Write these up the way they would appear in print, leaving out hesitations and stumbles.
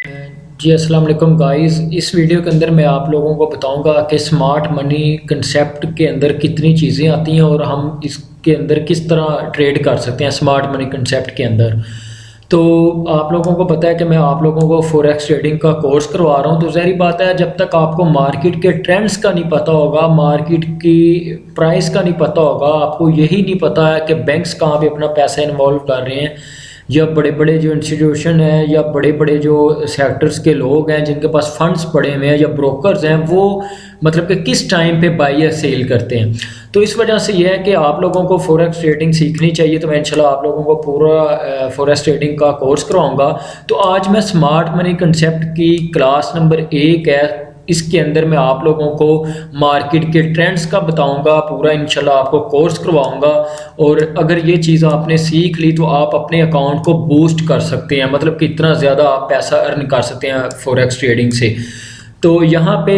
जी अस्सलाम वालेकुम गाइस। इस वीडियो के अंदर मैं आप लोगों को बताऊंगा कि स्मार्ट मनी कंसेप्ट के अंदर कितनी चीज़ें आती हैं और हम इसके अंदर किस तरह ट्रेड कर सकते हैं स्मार्ट मनी कंसेप्ट के अंदर। तो आप लोगों को पता है कि मैं आप लोगों को फॉरेक्स ट्रेडिंग का कोर्स करवा रहा हूं, तो ज़ाहिर बात है जब तक आपको मार्केट के ट्रेंड्स का नहीं पता होगा, मार्केट की प्राइस का नहीं पता होगा, आपको यही नहीं पता है कि बैंक्स कहाँ पे अपना पैसा इन्वॉल्व कर रहे हैं, या बड़े बड़े जो इंस्टीट्यूशन हैं या बड़े बड़े जो सेक्टर्स के लोग हैं जिनके पास फंड्स पड़े हुए हैं या ब्रोकर्स हैं, वो मतलब कि किस टाइम पे बाई या सेल करते हैं। तो इस वजह से यह है कि आप लोगों को फॉरेक्स ट्रेडिंग सीखनी चाहिए। तो मैं इंशाल्लाह आप लोगों को पूरा फॉरेक्स ट्रेडिंग का कोर्स करवाऊंगा। तो आज मैं स्मार्ट मनी कंसेप्ट की क्लास नंबर 1 है, इसके अंदर मैं आप लोगों को मार्केट के ट्रेंड्स का बताऊंगा, पूरा इंशाल्लाह आपको कोर्स करवाऊंगा। और अगर ये चीज़ आपने सीख ली तो आप अपने अकाउंट को बूस्ट कर सकते हैं, मतलब कि इतना ज़्यादा आप पैसा अर्न कर सकते हैं फॉरेक्स ट्रेडिंग से। तो यहाँ पे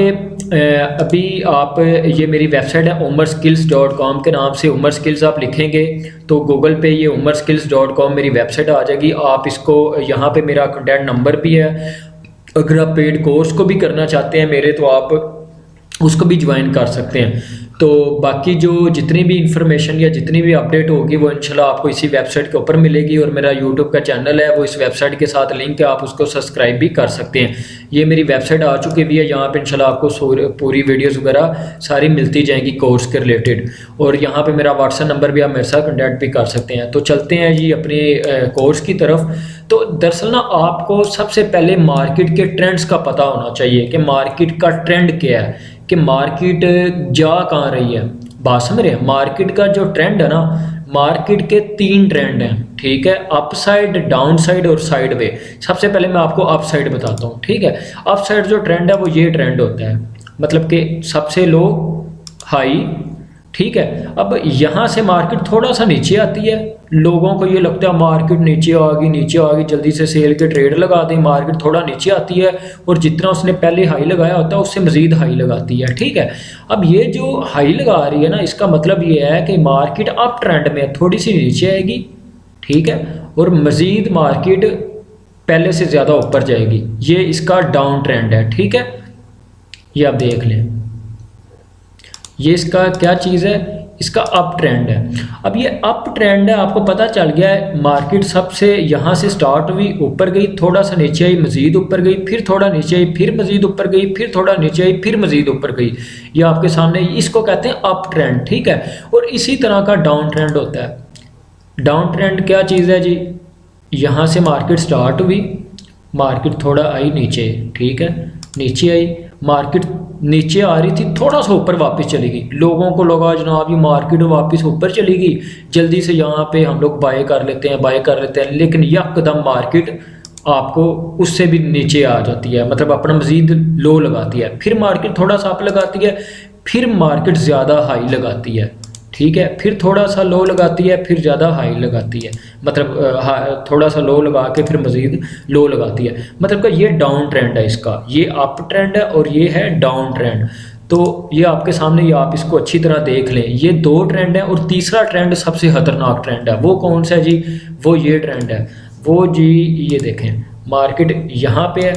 अभी आप ये मेरी वेबसाइट है umerskills.com के नाम से। उमर स्किल्स आप लिखेंगे तो गूगल पे ये umerskills.com मेरी वेबसाइट आ जाएगी। आप इसको यहाँ पे मेरा कॉन्टैक्ट नंबर भी है, अगर आप पेड कोर्स को भी करना चाहते हैं मेरे तो आप उसको भी ज्वाइन कर सकते हैं। तो बाकी जो जितनी भी इंफॉर्मेशन या जितनी भी अपडेट होगी वो इंशाल्लाह आपको इसी वेबसाइट के ऊपर मिलेगी। और मेरा यूट्यूब का चैनल है वो इस वेबसाइट के साथ लिंक है, आप उसको सब्सक्राइब भी कर सकते हैं। ये मेरी वेबसाइट आ चुकी भी है, यहाँ पे इंशाल्लाह आपको पूरी वीडियोस वगैरह सारी मिलती जाएंगी कोर्स के रिलेटेड। और यहाँ पे मेरा व्हाट्सएप नंबर भी, आप मेरे साथ कॉन्टैक्ट भी कर सकते हैं। तो चलते हैं जी अपने कोर्स की तरफ। तो दरअसल ना आपको सबसे पहले मार्केट के ट्रेंड्स का पता होना चाहिए कि मार्केट का ट्रेंड क्या है, कि मार्केट जा कहाँ रही है। बात समझ रहे हैं? मार्केट का जो ट्रेंड है ना, मार्केट के 3 ट्रेंड हैं, ठीक है, अप साइड, डाउन साइड और साइड वे। सबसे पहले मैं आपको अप साइड बताता हूँ, ठीक है। अप साइड जो ट्रेंड है वो ये ट्रेंड होता है, मतलब कि सबसे लो हाई, ठीक है। अब यहाँ से मार्केट थोड़ा सा नीचे आती है, लोगों को ये लगता है मार्केट नीचे आ गई, नीचे आ गई, जल्दी से सेल के ट्रेड लगा दें। मार्केट थोड़ा नीचे आती है और जितना उसने पहले हाई लगाया होता है उससे मज़ीद हाई लगाती है, ठीक है। अब ये जो हाई लगा रही है ना, इसका मतलब ये है कि मार्केट अप ट्रेंड में थोड़ी सी नीचे आएगी, ठीक है, और मज़ीद मार्केट पहले से ज़्यादा ऊपर जाएगी। ये इसका डाउन ट्रेंड है, ठीक है। ये आप देख लें, ये इसका क्या चीज़ है, इसका अप ट्रेंड है। अब ये अप ट्रेंड है, आपको पता चल गया है। मार्केट सबसे यहाँ से स्टार्ट हुई, ऊपर गई, थोड़ा सा नीचे आई, मज़ीद ऊपर गई, फिर थोड़ा नीचे आई, फिर मज़ीद ऊपर गई, फिर थोड़ा नीचे आई, फिर मज़ीद ऊपर गई। ये आपके सामने, इसको कहते हैं अप ट्रेंड, ठीक है। और इसी तरह का डाउन ट्रेंड होता है। डाउन ट्रेंड क्या चीज़ है जी, यहाँ से मार्केट स्टार्ट हुई, मार्केट थोड़ा आई नीचे, ठीक है, नीचे आई, मार्केट नीचे आ रही थी, थोड़ा सा ऊपर वापस चली गई। लोगों को लगा जनाब ये मार्केट वापस ऊपर चली गई, जल्दी से यहाँ पे हम लोग बाय कर लेते हैं, बाय कर लेते हैं। लेकिन यकदम मार्केट आपको उससे भी नीचे आ जाती है, मतलब अपना मज़ीद लो लगाती है। फिर मार्केट थोड़ा सा अप लगाती है, फिर मार्केट ज़्यादा हाई लगाती है, ठीक है, फिर थोड़ा सा लो लगाती है, फिर ज़्यादा हाई लगाती है, मतलब थोड़ा सा लो लगा के फिर मज़ीद लो लगाती है। मतलब कि ये डाउन ट्रेंड है इसका, ये अप ट्रेंड है और ये है डाउन ट्रेंड। तो ये आपके सामने, ये आप इसको अच्छी तरह देख लें। ये 2 ट्रेंड है और तीसरा ट्रेंड सबसे खतरनाक ट्रेंड है। वो कौन सा है जी, वो ये ट्रेंड है, वो जी ये देखें, मार्केट यहाँ पे है,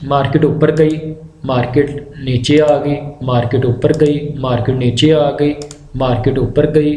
मार्केट ऊपर गई, मार्केट नीचे आ गई, मार्केट ऊपर गई, मार्केट नीचे आ गई, मार्केट ऊपर गई,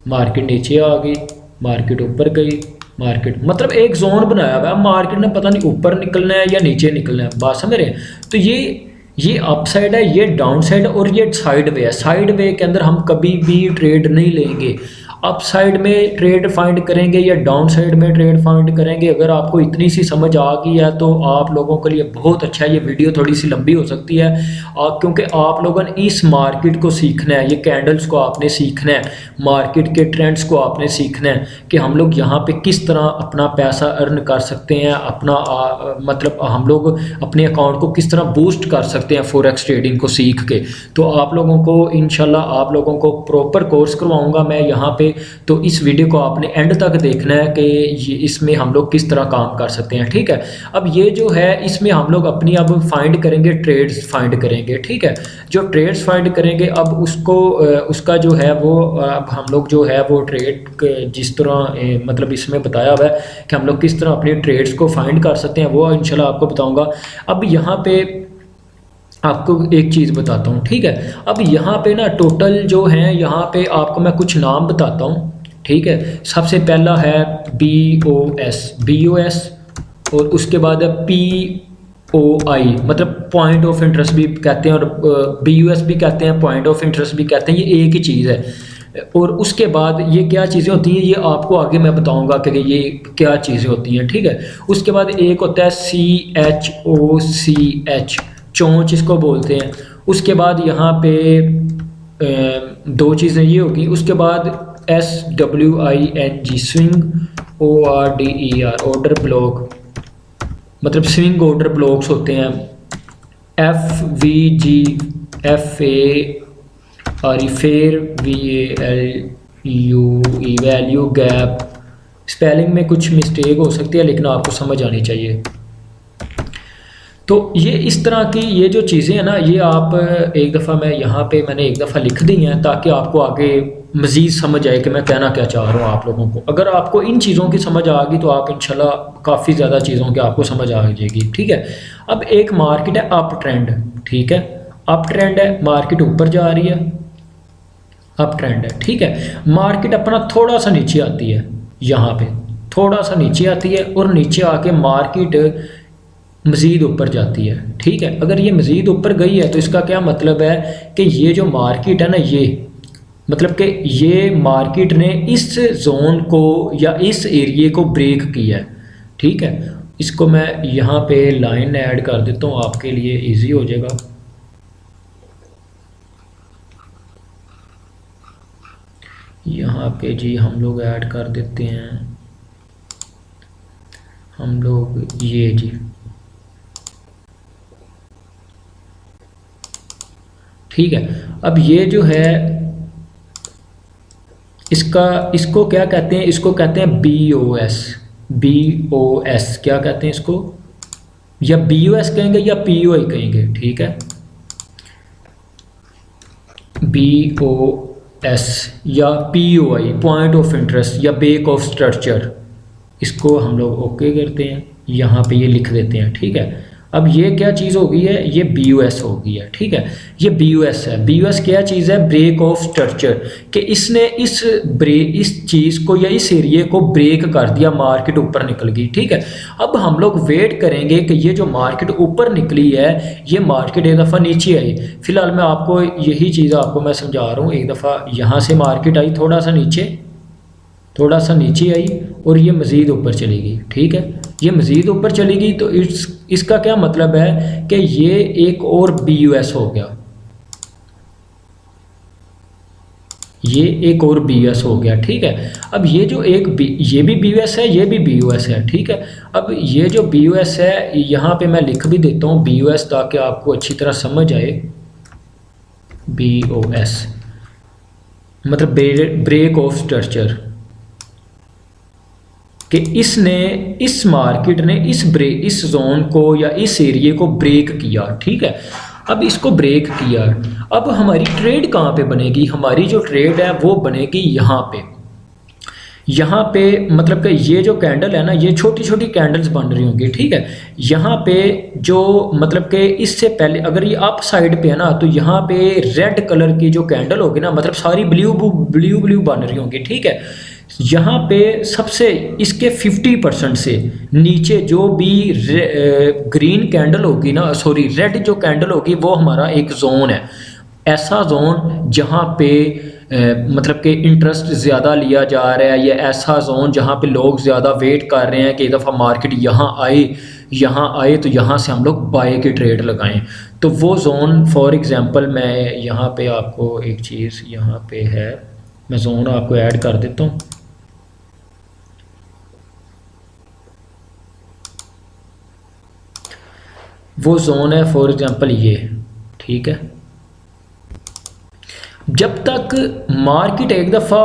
मार्केट नीचे आ गई, मार्केट ऊपर गई, मार्केट, मतलब एक जोन बनाया हुआ है। मार्केट ने पता नहीं ऊपर निकलना है या नीचे निकलना है, बात समझ रहे हैं? तो ये अप साइड है, ये डाउन साइड है और ये साइड वे है। साइड वे के अंदर हम कभी भी ट्रेड नहीं लेंगे, अप साइड में ट्रेड फाइंड करेंगे या डाउन साइड में ट्रेड फाइंड करेंगे। अगर आपको इतनी सी समझ आ गई है तो आप लोगों के लिए बहुत अच्छा है। ये वीडियो थोड़ी सी लंबी हो सकती है क्योंकि आप लोगों ने इस मार्केट को सीखना है, ये कैंडल्स को आपने सीखना है, मार्केट के ट्रेंड्स को आपने सीखना है कि हम लोग यहाँ पे किस तरह अपना पैसा अर्न कर सकते हैं, अपना मतलब हम लोग अपने अकाउंट को किस तरह बूस्ट कर सकते हैं फॉरेक्स ट्रेडिंग को सीख के। तो आप लोगों को इंशाल्लाह आप लोगों को प्रॉपर कोर्स करवाऊँगा मैं यहाँ पे। तो इस वीडियो को आपने एंड तक देखना है कि ये इसमें हम लोग किस तरह काम कर सकते हैं, ठीक है। अब ये जो है इसमें हम लोग अपनी अब फाइंड करेंगे, ट्रेड्स फाइंड करेंगे, ठीक है। जो ट्रेड्स फाइंड करेंगे अब उसको उसका जो है वो अब हम लोग जो है वो ट्रेड जिस तरह मतलब इसमें बताया हुआ है कि हम लोग किस तरह अपनी ट्रेड्स को फाइंड कर सकते हैं, वो इंशाल्लाह आपको बताऊंगा। अब यहाँ पे आपको एक चीज़ बताता हूँ, ठीक है। अब यहाँ पे ना टोटल जो हैं, यहाँ पे आपको मैं कुछ नाम बताता हूँ, ठीक है। सबसे पहला है BOS और उसके बाद है POI, मतलब पॉइंट ऑफ इंटरेस्ट भी कहते हैं, और BUS भी कहते हैं, पॉइंट ऑफ इंटरेस्ट भी कहते हैं, ये एक ही चीज़ है। और उसके बाद ये क्या चीज़ें होती हैं ये आपको आगे मैं बताऊंगा कि ये क्या चीज़ें होती हैं, ठीक है। उसके बाद एक होता है CHOCH, चोंच इसको बोलते हैं। उसके बाद यहाँ पे दो चीज़ें ये होगी। उसके बाद SWING, swing, ORDER, order block, मतलब स्विंग ऑर्डर ब्लॉक्स होते हैं। FVG, fair, VALUE, value gap. Spelling में कुछ मिस्टेक हो सकती है लेकिन आपको समझ आनी चाहिए। तो ये इस तरह की ये जो चीज़ें हैं ना, ये आप एक दफ़ा मैं यहाँ पे मैंने एक दफ़ा लिख दी हैं ताकि आपको आगे मज़ीद समझ आए कि मैं कहना क्या चाह रहा हूँ आप लोगों को। अगर आपको इन चीज़ों की समझ आ गई तो आप इंशाल्लाह काफ़ी ज़्यादा चीज़ों की आपको समझ आ जाएगी, ठीक है। अब एक मार्केट है अप ट्रेंड, ठीक है, अप ट्रेंड है, मार्केट ऊपर जा रही है, अप ट्रेंड है, ठीक है। मार्केट अपना थोड़ा सा नीचे आती है, यहाँ पे थोड़ा सा नीचे आती है और नीचे आके मार्केट मज़ीद ऊपर जाती है, ठीक है। अगर ये मज़ीद ऊपर गई है तो इसका क्या मतलब है कि ये जो मार्केट है ना, ये मतलब कि ये मार्केट ने इस जोन को या इस एरिए को ब्रेक किया है, ठीक है। इसको मैं यहाँ पे लाइन ऐड कर देता हूँ, आपके लिए इजी हो जाएगा। यहाँ पे जी हम लोग ऐड कर देते हैं, हम लोग ये जी, ठीक है। अब ये जो है इसको क्या कहते हैं, इसको कहते हैं BOS, क्या कहते हैं इसको, या BOS कहेंगे या POI कहेंगे, ठीक है। BOS या POI, पॉइंट ऑफ इंटरेस्ट या बेक ऑफ स्ट्रक्चर, इसको हम लोग ओके करते हैं, यहाँ पे ये लिख देते हैं, ठीक है। अब ये क्या चीज़ हो गई है, ये BOS हो गई है, ठीक है। ये BOS है। BOS क्या चीज़ है, ब्रेक ऑफ स्ट्रक्चर, कि इसने इस चीज़ को या इस एरिए को ब्रेक कर दिया, मार्केट ऊपर निकल गई, ठीक है। अब हम लोग वेट करेंगे कि ये जो मार्केट ऊपर निकली है ये मार्केट एक दफ़ा नीचे आई। फिलहाल मैं आपको यही चीज़ आपको मैं समझा रहा हूँ। एक दफ़ा यहाँ से मार्केट आई, थोड़ा सा नीचे आई और ये मज़ीद ऊपर चली गई, ठीक है। ये मज़ीद ऊपर चली गई तो इसका क्या मतलब है कि ये एक और BOS हो गया, ये एक और BOS हो गया, ठीक है। अब ये जो ये भी BOS है, ये भी BOS है, ठीक है। अब ये जो BOS है यहाँ पे मैं लिख भी देता हूँ BOS ताकि आपको अच्छी तरह समझ आए। BOS मतलब ब्रेक ऑफ स्ट्रक्चर, कि इसने इस मार्केट ने इस जोन को या इस एरिए को ब्रेक किया, ठीक है। अब इसको ब्रेक किया, अब हमारी ट्रेड कहाँ पे बनेगी, हमारी जो ट्रेड है वो बनेगी यहाँ पे मतलब कि ये जो कैंडल है ना, ये छोटी छोटी कैंडल्स बन रही होंगी, ठीक है। यहाँ पे जो मतलब कि इससे पहले अगर ये अप साइड पे है ना, तो यहाँ पे रेड कलर की जो कैंडल होगी ना, मतलब सारी ब्लू बन रही होंगी, ठीक है। यहाँ पे सबसे इसके 50% से नीचे जो भी ग्रीन कैंडल होगी ना, सॉरी रेड जो कैंडल होगी, वो हमारा एक जोन है, ऐसा जोन जहाँ पे मतलब कि इंटरेस्ट ज़्यादा लिया जा रहा है, या ऐसा जोन जहाँ पे लोग ज़्यादा वेट कर रहे हैं कि एक दफ़ा मार्केट यहाँ आए तो यहाँ से हम लोग बाय की ट्रेड लगाएं। तो वो जोन फॉर एग्जांपल मैं यहाँ पे आपको एक चीज़ यहाँ पे है, मैं जोन आपको ऐड कर देता हूँ। वो जोन है फॉर एग्जांपल ये, ठीक है। जब तक मार्केट एक दफ़ा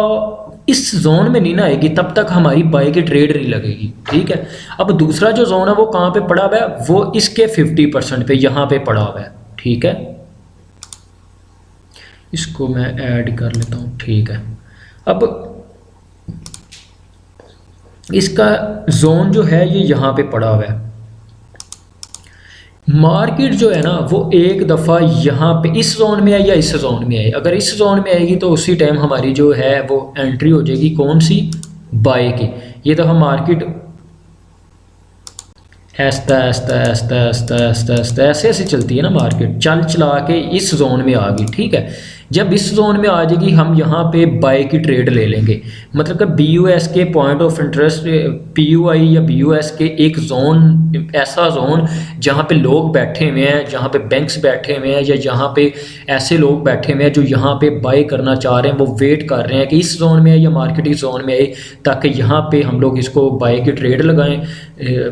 इस जोन में नहीं ना आएगी तब तक हमारी बाय की ट्रेड नहीं लगेगी, ठीक है। अब दूसरा जो जोन है वो कहाँ पे पड़ा हुआ है, वो इसके 50% पे यहाँ पे पड़ा हुआ है, ठीक है। इसको मैं ऐड कर लेता हूँ, ठीक है। अब इसका जोन जो है ये यहाँ पे पड़ा हुआ है। मार्केट जो है ना वो एक दफ़ा यहाँ पे इस जोन में आए या इस जोन में आए, अगर इस जोन में आएगी तो उसी टाइम हमारी जो है वो एंट्री हो जाएगी कौन सी, बाय की। ये दफ़ा मार्केट ऐसा ऐसा ऐसा ऐसा ऐसा ऐसा ऐसे ऐसे चलती है ना, मार्केट चल चला के इस जोन में आ गई, ठीक है। जब इस जोन में आ जाएगी हम यहाँ पे बाय की ट्रेड ले लेंगे, मतलब कि BUS के पॉइंट ऑफ इंटरेस्ट, PUI या BUS के एक जोन, ऐसा जोन जहाँ पे लोग बैठे हुए हैं, जहाँ पे बैंक्स बैठे हुए हैं, या जहाँ पे ऐसे लोग बैठे हुए हैं जो यहाँ पे बाय करना चाह रहे हैं, वो वेट कर रहे हैं कि इस जोन में आए या मार्केट इस जोन में आए, ताकि यहाँ पे हम लोग इसको बाय की ट्रेड लगाएं।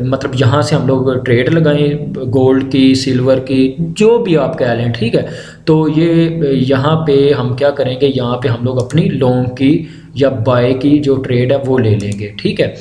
मतलब यहाँ से हम लोग ट्रेड लगाएं गोल्ड की, सिल्वर की, जो भी आप कह लें, ठीक है। तो ये यहाँ पे हम क्या करेंगे, यहाँ पे हम लोग अपनी लॉन्ग की या बाय की जो ट्रेड है वो ले लेंगे, ठीक है।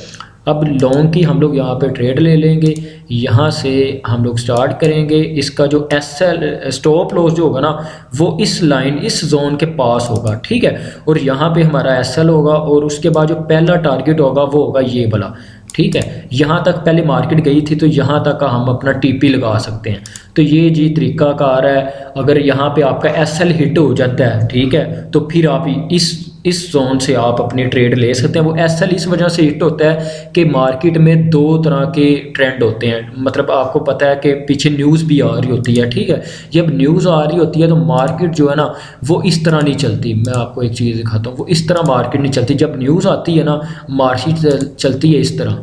अब लॉन्ग की हम लोग यहाँ पे ट्रेड ले लेंगे, यहाँ से हम लोग स्टार्ट करेंगे। इसका जो SL स्टॉप लॉस जो होगा ना वो इस लाइन, इस जोन के पास होगा, ठीक है। और यहाँ पे हमारा SL होगा, और उसके बाद जो पहला टारगेट होगा वो होगा ये वाला, ठीक है। यहाँ तक पहले मार्केट गई थी तो यहाँ तक का हम अपना TP लगा सकते हैं। तो ये जी तरीकाकार है। अगर यहाँ पे आपका SL हिट हो जाता है, ठीक है, तो फिर आप इस जोन से आप अपनी ट्रेड ले सकते हैं। वो SL इस वजह से हिट होता है कि मार्केट में दो तरह के ट्रेंड होते हैं, मतलब आपको पता है कि पीछे न्यूज़ भी आ रही होती है, ठीक है। जब न्यूज़ आ रही होती है तो मार्केट जो है ना वो इस तरह नहीं चलती। मैं आपको एक चीज़ दिखाता हूँ, वो इस तरह मार्केट नहीं चलती। जब न्यूज़ आती है ना मार्केट चलती है इस तरह,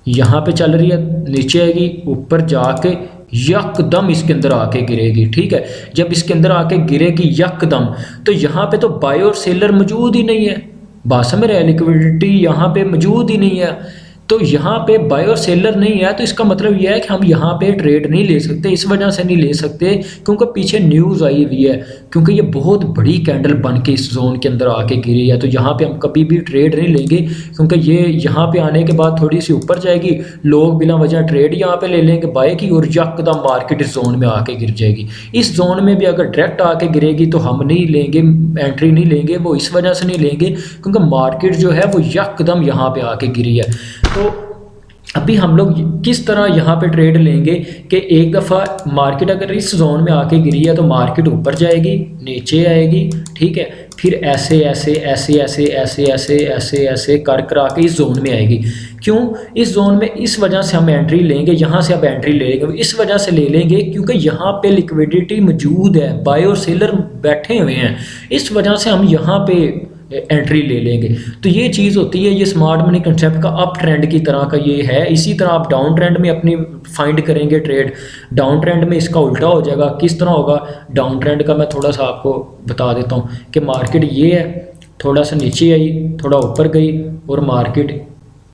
यहाँ पे चल रही है, नीचे आएगी, ऊपर जाके यकदम इसके अंदर आके गिरेगी, ठीक है। जब इसके अंदर आके गिरेगी यकदम, तो यहाँ पे तो बाय और सेलर मौजूद ही नहीं है, बात समझ रहे हैं, लिक्विडिटी यहाँ पे मौजूद ही नहीं है। तो यहाँ पे बाय और सेलर नहीं है, तो इसका मतलब यह है कि हम यहाँ पे ट्रेड नहीं ले सकते। इस वजह से नहीं ले सकते क्योंकि पीछे न्यूज़ आई हुई है, क्योंकि ये बहुत बड़ी कैंडल बन के इस जोन के अंदर आके गिरी है। तो यहाँ पे हम कभी भी ट्रेड नहीं लेंगे, क्योंकि ये यहाँ पे आने के बाद थोड़ी सी ऊपर जाएगी, लोग बिना वजह ट्रेड यहाँ पे ले लेंगे बाय की, और यकदम मार्केट इस जोन में आके गिर जाएगी। इस जोन में भी अगर डायरेक्ट आके गिरेगी तो हम नहीं लेंगे, एंट्री नहीं लेंगे। वो इस वजह से नहीं लेंगे क्योंकि मार्केट जो है वो यकदम यहाँ पे आके गिरी है। तो अभी हम लोग किस तरह यहाँ पे ट्रेड लेंगे कि एक दफ़ा मार्केट अगर इस जोन में आके गिरी है तो मार्केट ऊपर जाएगी, नीचे आएगी, ठीक है, फिर ऐसे ऐसे ऐसे ऐसे ऐसे ऐसे ऐसे ऐसे कर करा के इस जोन में आएगी। क्यों इस जोन में, इस वजह से हम एंट्री लेंगे, यहाँ से अब एंट्री ले लेंगे, इस वजह से ले लेंगे क्योंकि यहाँ पे लिक्विडिटी मौजूद है, बाय और सेलर बैठे हुए हैं, इस वजह से हम यहाँ पे एंट्री ले लेंगे। तो ये चीज़ होती है, ये स्मार्ट मनी कंसेप्ट का अप ट्रेंड की तरह का ये है। इसी तरह आप डाउन ट्रेंड में अपनी फाइंड करेंगे ट्रेड, डाउन ट्रेंड में इसका उल्टा हो जाएगा। किस तरह होगा डाउन ट्रेंड का, मैं थोड़ा सा आपको बता देता हूँ कि मार्केट ये है, थोड़ा सा नीचे आई, थोड़ा ऊपर गई, और मार्केट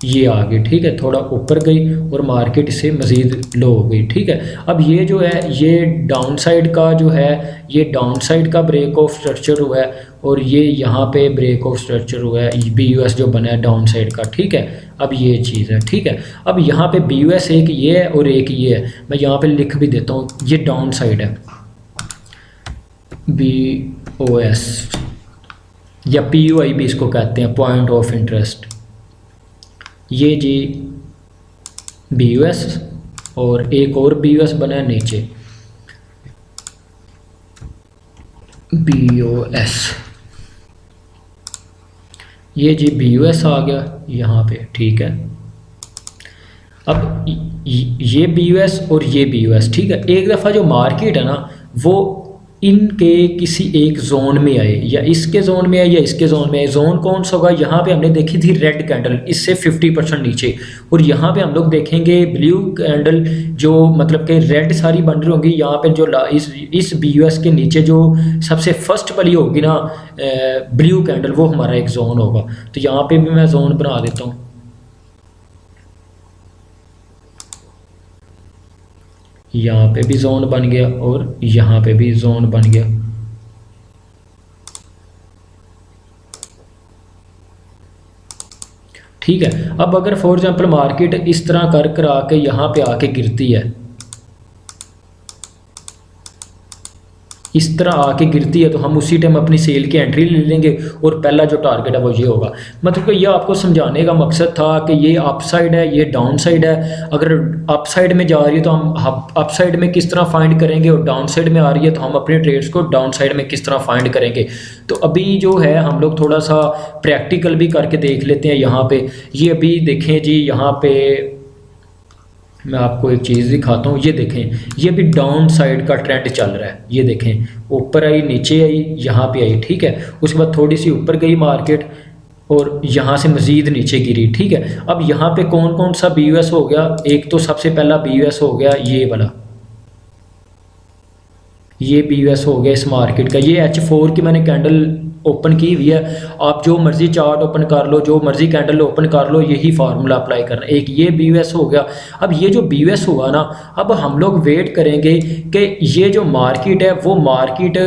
ये आ गई, ठीक है, थोड़ा ऊपर गई और मार्केट इससे मज़ीद लो हो गई, ठीक है। अब ये जो है ये डाउन साइड का जो है, ये डाउन साइड का ब्रेक ऑफ स्ट्रक्चर हुआ है, और ये यहाँ पे ब्रेक ऑफ स्ट्रक्चर हुआ है, BUS जो बना है डाउन साइड का, ठीक है। अब ये चीज़ है, ठीक है। अब यहाँ पे BUS एक ये है और एक ये है, मैं यहाँ पे लिख भी देता हूँ, ये डाउन साइड है BOS, या PUI भी इसको कहते हैं, पॉइंट ऑफ इंटरेस्ट। ये जी BUS, और एक और BUS बना है नीचे BOS, ये जी BUS आ गया यहाँ पे, ठीक है। अब ये BUS और ये BUS, ठीक है। एक दफ़ा जो मार्केट है ना वो इनके किसी एक जोन में आए, या इसके जोन में आए या इसके जोन में आए, जोन कौन सा होगा, यहाँ पे हमने देखी थी रेड कैंडल, इससे 50% नीचे, और यहाँ पे हम लोग देखेंगे ब्लू कैंडल, जो मतलब कि रेड सारी बन रही होंगी। यहाँ पे जो इस BUS के नीचे जो सबसे फर्स्ट वाली होगी ना ब्लू कैंडल, वो हमारा एक जोन होगा। तो यहाँ पे भी मैं जोन बना देता हूँ, यहाँ पे भी जोन बन गया और यहाँ पे भी जोन बन गया। ठीक है। अब अगर फॉर एग्जांपल मार्केट इस तरह कर कर आके यहाँ पे आके गिरती है, इस तरह आके गिरती है, तो हम उसी टाइम अपनी सेल की एंट्री ले लेंगे और पहला जो टारगेट है वो ये होगा। मतलब कि ये आपको समझाने का मकसद था कि ये अप साइड है, ये डाउन साइड है। अगर अप साइड में जा रही है तो हम अप साइड में किस तरह फाइंड करेंगे, और डाउन साइड में आ रही है तो हम अपने ट्रेड्स को डाउन साइड में किस तरह फाइंड करेंगे। तो अभी जो है हम लोग थोड़ा सा प्रैक्टिकल भी करके देख लेते हैं। यहाँ पे ये अभी देखें जी, यहाँ पे मैं आपको एक चीज़ दिखाता हूँ। ये देखें, ये भी डाउन साइड का ट्रेंड चल रहा है। ये देखें, ऊपर आई, नीचे आई, यहाँ पे आई, ठीक है। उसके बाद थोड़ी सी ऊपर गई मार्केट और यहाँ से मज़ीद नीचे गिरी, ठीक है। अब यहाँ पे कौन कौन सा BUS हो गया? एक तो सबसे पहला BUS हो गया ये वाला, ये BUS हो गया इस मार्केट का। ये H4 की मैंने कैंडल ओपन की हुई है। आप जो मर्जी चार्ट ओपन कर लो, जो मर्जी कैंडल ओपन कर लो, यही फार्मूला अप्लाई करना। एक ये BUS हो गया। अब ये जो BUS हुआ ना, अब हम लोग वेट करेंगे कि ये जो मार्केट है वो मार्केट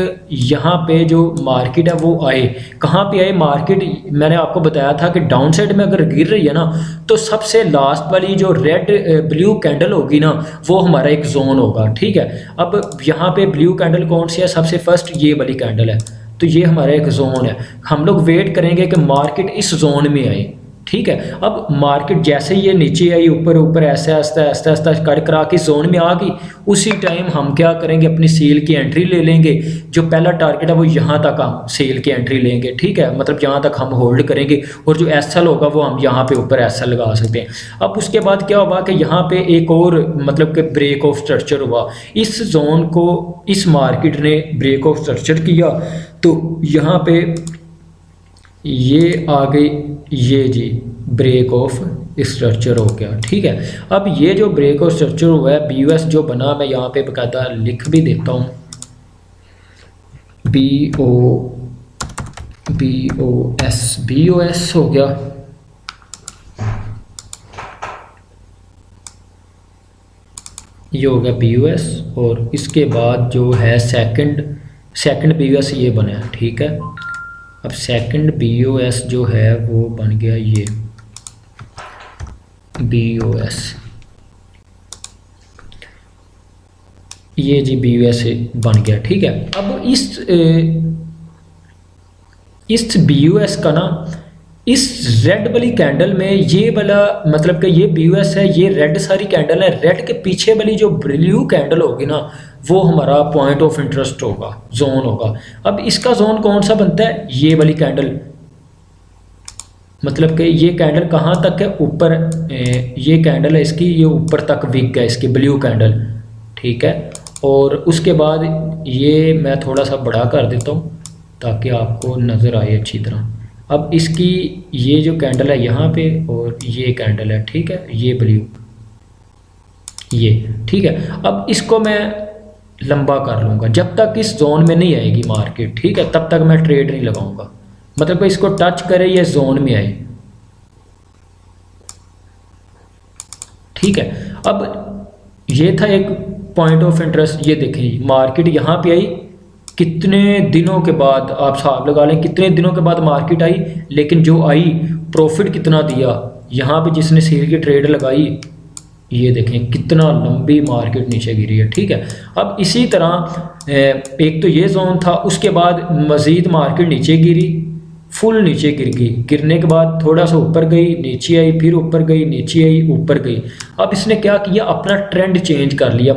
यहाँ पे जो मार्केट है वो आए। कहाँ पे आए मार्केट? मैंने आपको बताया था कि डाउन साइड में अगर गिर रही है ना, तो सबसे लास्ट वाली जो रेड ब्लू कैंडल होगी ना, वो हमारा एक जोन होगा, ठीक है। अब यहाँ पे ब्लू कैंडल कौन सी है? सबसे फर्स्ट ये वाली कैंडल है, तो ये हमारा एक जोन है। हम लोग वेट करेंगे कि मार्केट इस जोन में आए, ठीक है। अब मार्केट जैसे ये नीचे आई, ऊपर ऊपर ऐसे ऐसा ऐसा ऐसा कर करा के जोन में आ गई, उसी टाइम हम क्या करेंगे? अपनी सेल की एंट्री ले लेंगे। जो पहला टारगेट है वो यहाँ तक हम सेल की एंट्री लेंगे, ठीक है। मतलब यहाँ तक हम होल्ड करेंगे, और जो SL होगा वो हम यहाँ पे ऊपर SL लगा सकते हैं। अब उसके बाद क्या होगा कि यहाँ पे एक और मतलब कि ब्रेक ऑफ स्ट्रक्चर हुआ। इस जोन को इस मार्केट ने ब्रेक ऑफ स्ट्रक्चर किया, तो यहाँ पे ये आ गई, ये जी ब्रेक ऑफ स्ट्रक्चर हो गया, ठीक है। अब ये जो ब्रेक ऑफ स्ट्रक्चर हुआ है, BUS जो बना, मैं यहाँ पे बकायदा लिख भी देता हूँ, BOS हो गया। ये हो गया BUS, और इसके बाद जो है सेकंड BUS ये बना है, ठीक है। अब सेकंड BUS जो है वो बन गया ये BUS, ये जी BUS बन गया, ठीक है। अब इस BUS का ना, इस रेड वाली कैंडल में ये वाला मतलब कि ये BUS है, ये रेड सारी कैंडल है। रेड के पीछे वाली जो ब्लू कैंडल होगी ना, वो हमारा पॉइंट ऑफ इंटरेस्ट होगा, जोन होगा। अब इसका जोन कौन सा बनता है? ये वाली कैंडल, मतलब कि ये कैंडल कहाँ तक है? ऊपर, ये कैंडल है इसकी, ये ऊपर तक विक है इसकी ब्लू कैंडल, ठीक है। और उसके बाद ये मैं थोड़ा सा बड़ा कर देता हूँ ताकि आपको नज़र आए अच्छी तरह। अब इसकी ये जो कैंडल है यहाँ पे, और ये कैंडल है, ठीक है, ये ब्लू, ये, ठीक है। अब इसको मैं लंबा कर लूँगा जब तक इस जोन में नहीं आएगी मार्केट, ठीक है, तब तक मैं ट्रेड नहीं लगाऊंगा। मतलब कि इसको टच करे, ये जोन में आए, ठीक है। अब ये था एक पॉइंट ऑफ इंटरेस्ट। ये देखें, मार्केट यहाँ पे आई, कितने दिनों के बाद आप हिसाब लगा लें, कितने दिनों के बाद मार्केट आई, लेकिन जो आई प्रॉफिट कितना दिया। यहाँ पे जिसने सेल की ट्रेड लगाई, ये देखें कितना लंबी मार्केट नीचे गिरी है, ठीक है। अब इसी तरह एक तो ये जोन था, उसके बाद मज़ीद मार्केट नीचे गिरी, फुल नीचे गिर गई। गिरने के बाद थोड़ा सा ऊपर गई, नीचे आई, फिर ऊपर गई, नीचे आई, ऊपर गई। अब इसने क्या किया? अपना ट्रेंड चेंज कर लिया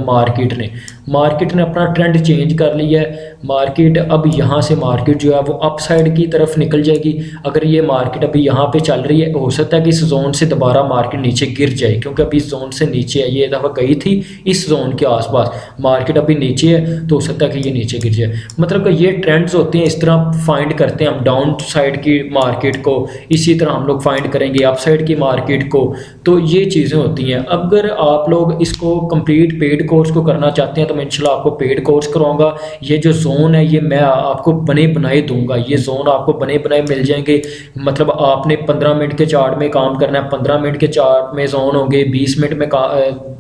मार्केट ने अपना ट्रेंड चेंज कर लिया है। मार्केट अब यहाँ से मार्केट जो है वो अप साइड की तरफ निकल जाएगी। अगर ये मार्केट अभी यहाँ पे चल रही है, हो सकता है कि इस जोन से दोबारा मार्केट नीचे गिर जाए, क्योंकि अभी इस जोन से नीचे है, ये दफ़ा गई थी इस जोन के आसपास, मार्केट अभी नीचे है, तो हो सकता है कि ये नीचे गिर जाए। मतलब कि ये ट्रेंड्स होते हैं, इस तरह फाइंड करते हैं हम डाउन साइड की मार्केट को, इसी तरह हम लोग फाइंड करेंगे अप साइड की मार्केट को। तो ये चीज़ें होती हैं। अगर आप लोग इसको कंप्लीट पेड कोर्स को करना चाहते हैं तो मैं इंशाल्लाह आपको पेड कोर्स कराऊंगा। ये जो जोन है ये मैं आपको बने बनाए दूंगा, ये जोन आपको बने बनाए मिल जाएंगे। मतलब आपने 15 मिनट के चार्ट में काम करना है, 15 मिनट के चार्ट में जोन होंगे, 20 मिनट में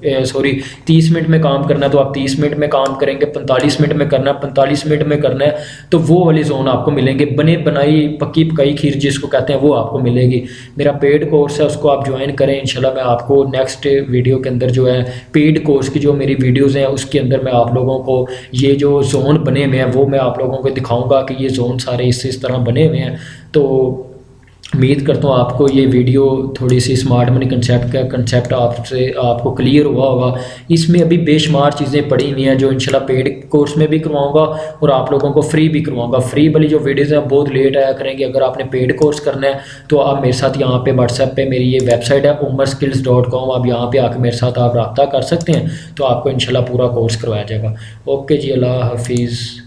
सॉरी 30 मिनट में काम करना है तो आप 30 मिनट में काम करेंगे, 45 मिनट में करना है 45 मिनट में करना है, तो वो वाली जोन आपको मिलेंगे। बने बनाई पक्की पकाई खीर जिसको कहते हैं वो आपको मिलेगी। मेरा पेड कोर्स है उसको आप ज्वाइन करें। इंशाल्लाह मैं आपको नेक्स्ट वीडियो के अंदर जो है पेड कोर्स की जो मेरी वीडियोज़ हैं उसके अंदर मैं आप लोगों को ये जो जोन बने हुए हैं वो मैं आप लोगों को दिखाऊंगा कि ये जोन सारे इस तरह बने हुए हैं। तो उम्मीद करता हूँ आपको ये वीडियो थोड़ी सी स्मार्ट मनी कंसेप्ट आपसे आपको क्लियर हुआ होगा। इसमें अभी बेशुमार चीज़ें पड़ी हुई हैं जो इंशाल्लाह पेड कोर्स में भी करवाऊंगा और आप लोगों को फ्री भी करवाऊंगा। फ्री वाली जो वीडियोज़ हैं बहुत लेट आया करेंगे। अगर आपने पेड कोर्स करना है तो आप मेरे साथ यहाँ पे व्हाट्सएप पे मेरी ये वेबसाइट है umarskills.com, आप यहाँ पे आकर मेरे साथ आप रब्ता कर सकते हैं, तो आपको इंशाल्लाह पूरा कोर्स करवाया जाएगा। ओके जी, अल्लाह हाफिज़।